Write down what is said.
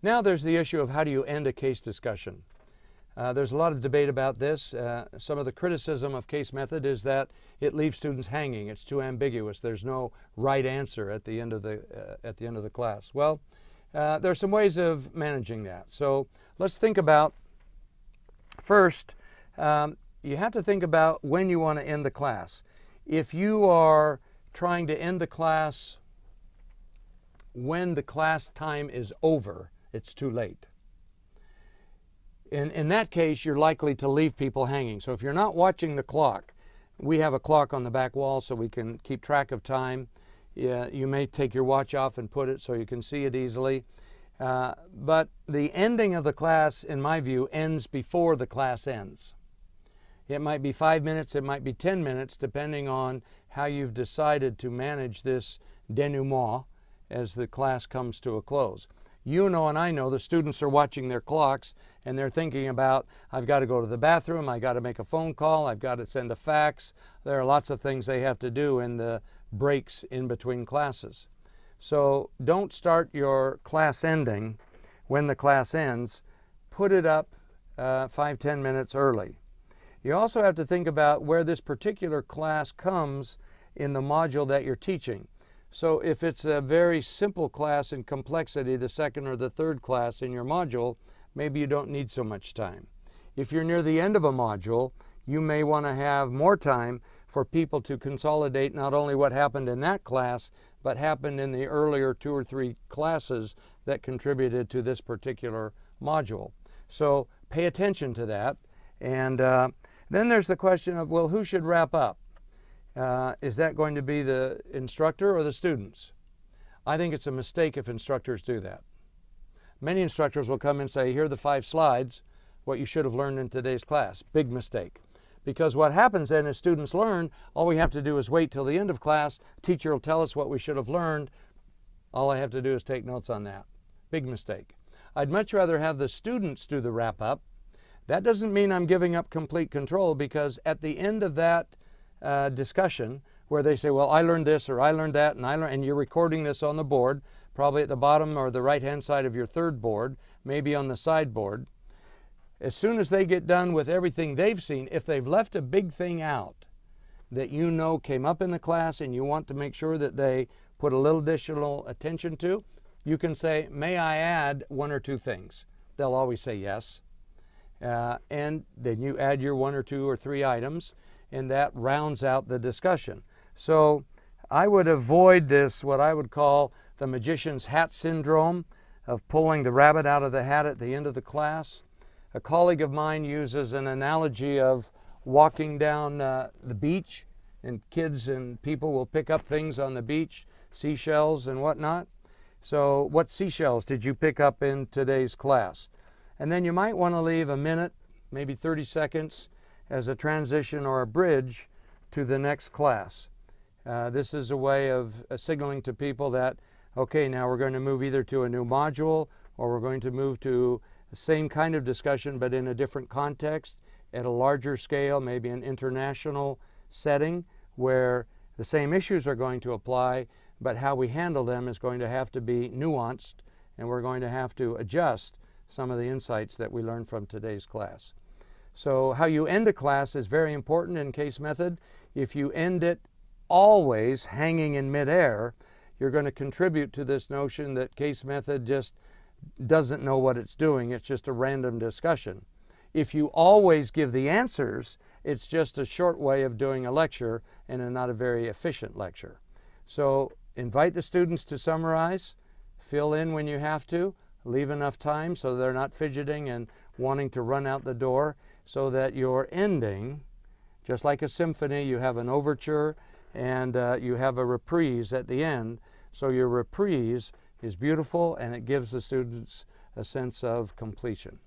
Now there's the issue of how do you end a case discussion. There's a lot of debate about this. Some of the criticism of case method is that it leaves students hanging. It's too ambiguous. There's no right answer at the end of the class. Well, there are some ways of managing that. So let's think about first. You have to think about when you want to end the class. If you are trying to end the class when the class time is over, it's too late. In that case, you're likely to leave people hanging. So if you're not watching the clock, we have a clock on the back wall so we can keep track of time. You may take your watch off and put it so you can see it easily. But the ending of the class, in my view, ends before the class ends. It might be 5 minutes, it might be 10 minutes, depending on how you've decided to manage this denouement as the class comes to a close. You know and I know the students are watching their clocks and they're thinking about, I've got to go to the bathroom, I've got to make a phone call, I've got to send a fax. There are lots of things they have to do in the breaks in between classes. So don't start your class ending when the class ends. Put it up 5-10 minutes early. You also have to think about where this particular class comes in the module that you're teaching. So if it's a very simple class in complexity, the second or the third class in your module, maybe you don't need so much time. If you're near the end of a module, you may want to have more time for people to consolidate not only what happened in that class, but happened in the earlier 2 or 3 classes that contributed to this particular module. So pay attention to that. And then there's the question of, well, who should wrap up? Is that going to be the instructor or the students? I think it's a mistake if instructors do that. Many instructors will come and say, here are the 5 slides, what you should have learned in today's class. Big mistake. Because what happens then is students learn, all we have to do is wait till the end of class, teacher will tell us what we should have learned, all I have to do is take notes on that. Big mistake. I'd much rather have the students do the wrap up. That doesn't mean I'm giving up complete control, because at the end of that discussion where they say, well, I learned this or I learned that and you're recording this on the board, probably at the bottom or the right hand side of your third board, maybe on the sideboard. As soon as they get done with everything they've seen, if they've left a big thing out that you know came up in the class and you want to make sure that they put a little additional attention to, you can say, may I add 1 or 2 things? They'll always say yes. And then you add your 1 or 2 or 3 items, and that rounds out the discussion. So I would avoid this, what I would call the magician's hat syndrome, of pulling the rabbit out of the hat at the end of the class. A colleague of mine uses an analogy of walking down the beach, and kids and people will pick up things on the beach, seashells and whatnot. So what seashells did you pick up in today's class? And then you might want to leave a minute, maybe 30 seconds, as a transition or a bridge to the next class. This is a way of signaling to people that, okay, now we're going to move either to a new module or we're going to move to the same kind of discussion but in a different context, at a larger scale, maybe an international setting where the same issues are going to apply, but how we handle them is going to have to be nuanced, and we're going to have to adjust some of the insights that we learned from today's class. So how you end a class is very important in case method. If you end it always hanging in midair, you're going to contribute to this notion that case method just doesn't know what it's doing. It's just a random discussion. If you always give the answers, it's just a short way of doing a lecture and not a very efficient lecture. So invite the students to summarize, fill in when you have to, leave enough time so they're not fidgeting and wanting to run out the door, so that your ending, just like a symphony, you have an overture and you have a reprise at the end. So your reprise is beautiful and it gives the students a sense of completion.